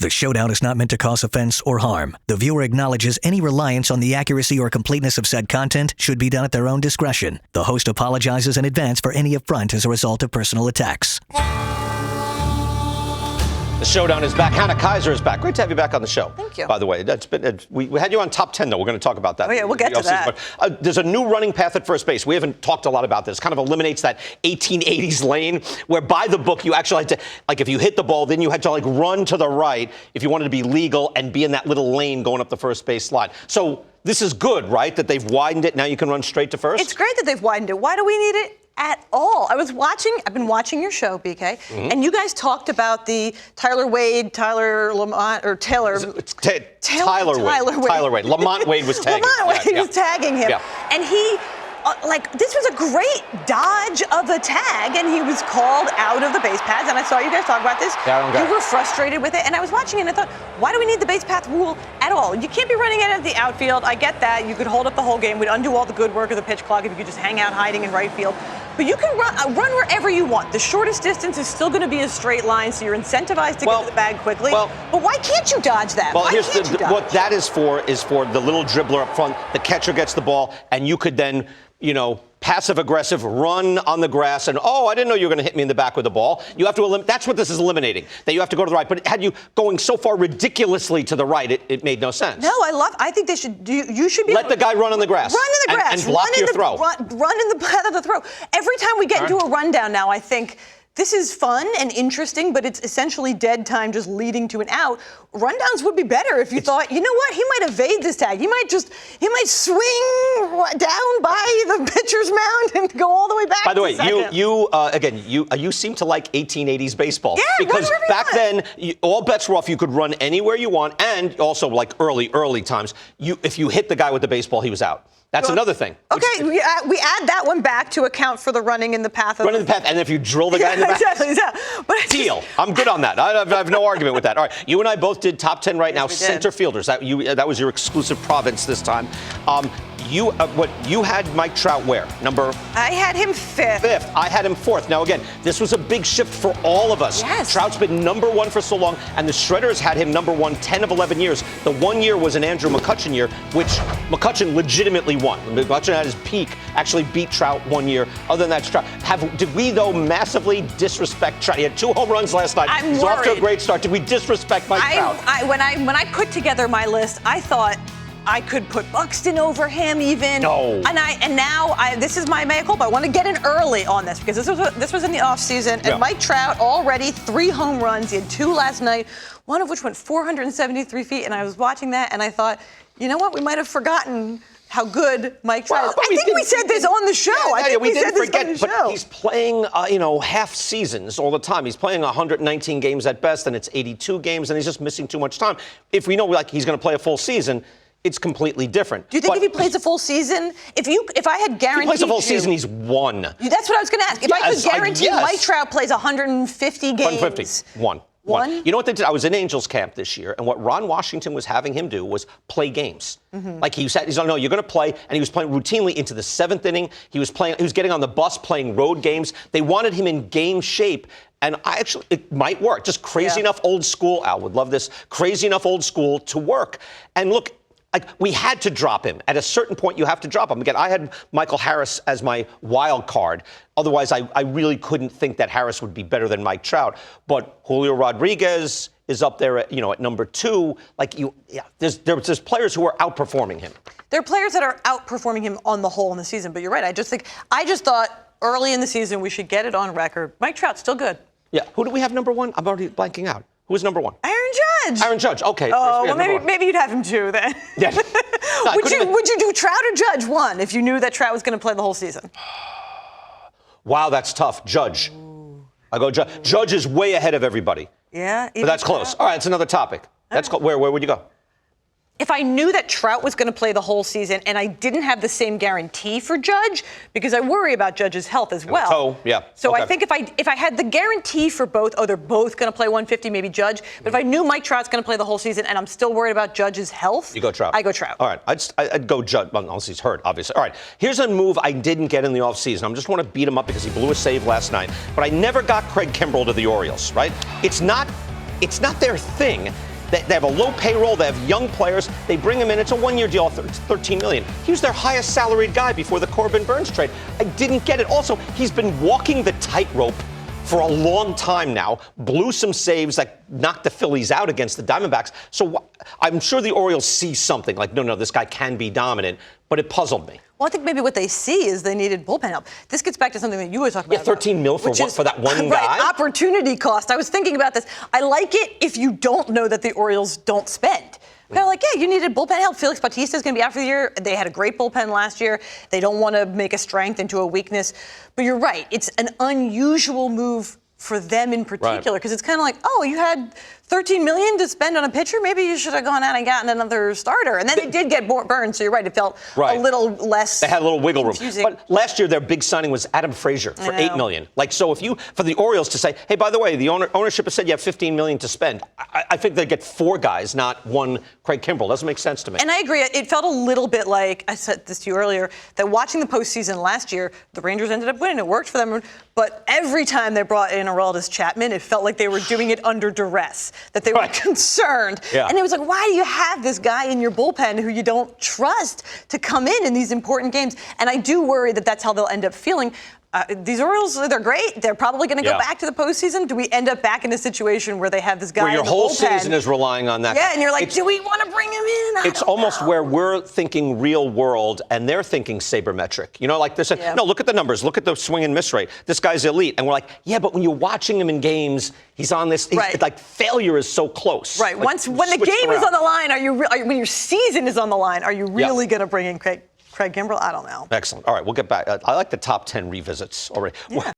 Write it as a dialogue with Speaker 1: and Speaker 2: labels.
Speaker 1: The Showdown is not meant to cause offense or harm. The viewer acknowledges any reliance on the accuracy or completeness of said content should be done at their own discretion. The host apologizes in advance for any affront as a result of personal attacks.
Speaker 2: The Showdown is back. Hannah Kaiser is back. Great to have you back on the show.
Speaker 3: Thank you.
Speaker 2: By the way, we had you on top 10, though. We're going to talk about that.
Speaker 3: Oh, yeah, we'll get to that.
Speaker 2: But, there's a new running path at first base. We haven't talked a lot about this. Kind of eliminates that 1880s lane where by the book you actually had to, like if you hit the ball, then you had to like run to the right if you wanted to be legal and be in that little lane going up the first base line. So this is good, right, that they've widened it. Now you can run straight to first?
Speaker 3: It's great that they've widened it. Why do we need it? At all. I've been watching your show, BK, and you guys talked about the Tyler Wade, Tyler Lamont, or Taylor.
Speaker 2: Tyler Wade. Lamont Wade was tagging him.
Speaker 3: Lamont Wade was tagging him.
Speaker 2: Yeah.
Speaker 3: And he, this was a great dodge of a tag, and he was called out of the base paths. And I saw you guys talk about this.
Speaker 2: Yeah, I don't get it.
Speaker 3: You were frustrated with it, and I was watching it, and I thought, why do we need the base path rule at all? You can't be running out of the outfield. I get that. You could hold up the whole game. We'd undo all the good work of the pitch clock if you could just hang out hiding in right field. But you can run wherever you want. The shortest distance is still going to be a straight line, so you're incentivized to get to the bag quickly. But why can't you dodge that?
Speaker 2: Well, what that is for the little dribbler up front. The catcher gets the ball, and you could then, passive-aggressive run on the grass, and, I didn't know you were going to hit me in the back with the ball. You have to that's what this is eliminating, that you have to go to the right. But had you going so far ridiculously to the right, it made no sense.
Speaker 3: No, I think they should you should be
Speaker 2: let the guy run on the grass.
Speaker 3: Run in the grass.
Speaker 2: And block your throw.
Speaker 3: Run in the path of the throw. Every time we get into a rundown now, I think, this is fun and interesting, but it's essentially dead time just leading to an out. Rundowns would be better if you thought, you know what, he might evade this tag. He might swing down by the pitcher's mound and go all the way back.
Speaker 2: By the way, you seem to like 1880s baseball.
Speaker 3: Yeah,
Speaker 2: because back then, all bets were off. You could run anywhere you want, and also like early times, if you hit the guy with the baseball, he was out. That's another thing.
Speaker 3: Okay, we add that one back to account for the running in the path.
Speaker 2: Running in the path, and if you drill the guy in the back.
Speaker 3: Exactly, yeah.
Speaker 2: Deal. I'm good on that. I have no argument with that. All right, you and I both did top 10 right now.
Speaker 3: We did.
Speaker 2: Center fielders. That was your exclusive province this time. You had Mike Trout where?
Speaker 3: I had him fifth.
Speaker 2: I had him fourth. Now again, this was a big shift for all of us.
Speaker 3: Yes.
Speaker 2: Trout's been number one for so long, and the Shredders had him number one 10 of 11 years. The 1 year was an Andrew McCutchen year, which McCutchen legitimately won. McCutchen at his peak actually beat Trout 1 year. Other than that, Trout. Did we though massively disrespect Trout? He had 2 home runs last night.
Speaker 3: I'm
Speaker 2: He's
Speaker 3: worried.
Speaker 2: Off to a great start. Did we disrespect Mike Trout?
Speaker 3: When I put together my list, I thought I could put Buxton over him even.
Speaker 2: No.
Speaker 3: And now this is my mea culpa. I want to get in early on this because this was in the offseason. And Mike Trout already 3 home runs. He had 2 last night, one of which went 473 feet. And I was watching that and I thought, you know what? We might have forgotten how good Mike Trout is. I think we said this on the show.
Speaker 2: We didn't forget, but he's playing, half seasons all the time. He's playing 119 games at best, and it's 82 games, and he's just missing too much time. If we know he's going to play a full season, it's completely different.
Speaker 3: Do you think if he plays a full season, if I had guaranteed,
Speaker 2: if he plays a full season, he's won.
Speaker 3: That's what I was going to ask. If I could guarantee Mike Trout plays 150 games.
Speaker 2: 150. One. You know what they did? I was in Angels camp this year, and what Ron Washington was having him do was play games. Mm-hmm. Like he's like, no, you're going to play, and he was playing routinely into the 7th inning. He was getting on the bus playing road games. They wanted him in game shape. And it might work. Just crazy enough old school. Al would love this. Crazy enough old school to work. And look, we had to drop him. At a certain point, you have to drop him. Again, I had Michael Harris as my wild card. Otherwise, I really couldn't think that Harris would be better than Mike Trout. But Julio Rodriguez is up there at number 2. There's players who are outperforming him.
Speaker 3: There are players that are outperforming him on the whole in the season. But you're right. I just thought early in the season we should get it on record. Mike Trout's still good.
Speaker 2: Yeah. Who do we have number 1? I'm already blanking out. Who is number 1? Aaron Judge. Okay.
Speaker 3: Oh, well, maybe you'd have him 2 then.
Speaker 2: Yeah. No,
Speaker 3: would you do Trout or Judge 1 if you knew that Trout was going to play the whole season?
Speaker 2: Wow, that's tough. Judge. I go Judge. Judge is way ahead of everybody.
Speaker 3: Yeah.
Speaker 2: But that's close. All right, that's another topic. Where would you go?
Speaker 3: If I knew that Trout was going to play the whole season and I didn't have the same guarantee for Judge, because I worry about Judge's health as well. So I think if I had the guarantee for both, they're both going to play 150, maybe Judge. But if I knew Mike Trout's going to play the whole season and I'm still worried about Judge's health,
Speaker 2: you go Trout.
Speaker 3: I go Trout.
Speaker 2: All right, I'd go Judge, unless he's hurt, obviously. All right, here's a move I didn't get in the offseason. I just want to beat him up because he blew a save last night. But I never got Craig Kimbrel to the Orioles, right? It's not their thing. They have a low payroll. They have young players. They bring him in. It's a one-year deal, $13 million. He was their highest salaried guy before the Corbin Burns trade. I didn't get it. Also, he's been walking the tightrope for a long time now, blew some saves that knocked the Phillies out against the Diamondbacks. So I'm sure the Orioles see something like, no, this guy can be dominant, but it puzzled me.
Speaker 3: Well, I think maybe what they see is they needed bullpen help. This gets back to something that you were talking about.
Speaker 2: Yeah, $13 million for that one guy?
Speaker 3: Right, opportunity cost. I was thinking about this. I like it if you don't know that the Orioles don't spend. They're like, yeah, you needed bullpen help. Felix Bautista's going to be out for the year. They had a great bullpen last year. They don't want to make a strength into a weakness. But you're right. It's an unusual move for them in particular, because it's kind of like, oh, you had $13 million to spend on a pitcher. Maybe you should have gone out and gotten another starter. And then they did get Burns, so you're right. It felt a little less.
Speaker 2: They had a little wiggle room.
Speaker 3: Confusing.
Speaker 2: But last year, their big signing was Adam Frazier for $8 million. Like, so if you, for the Orioles to say, hey, by the way, the ownership has said you have $15 million to spend, I think they get 4 guys, not one Craig Kimbrel. Doesn't make sense to me.
Speaker 3: And I agree. It felt a little bit like, I said this to you earlier, that watching the postseason last year, the Rangers ended up winning. It worked for them. But every time they brought in Aroldis Chapman, it felt like they were doing it under duress, that they were concerned.
Speaker 2: Yeah.
Speaker 3: And it was like, why do you have this guy in your bullpen who you don't trust to come in these important games? And I do worry that that's how they'll end up feeling. These Orioles, they're great. They're probably going to go back to the postseason. Do we end up back in a situation where they have this guy
Speaker 2: where your
Speaker 3: in the
Speaker 2: whole
Speaker 3: bullpen?
Speaker 2: Season is relying on that?
Speaker 3: Yeah, and you're like, do we want to bring him in?
Speaker 2: It's almost where we're thinking real world and they're thinking sabermetric. You know, like they're saying, no, look at the numbers. Look at the swing and miss rate. This guy's elite. And we're like, yeah, but when you're watching him in games, he's on this. It's like failure is so close.
Speaker 3: Right.
Speaker 2: Like,
Speaker 3: when the game is on the line, when your season is on the line, are you really going to bring in Craig Kimbrel? I don't know.
Speaker 2: Excellent. All right, we'll get back. I like the top 10 revisits already. Yeah.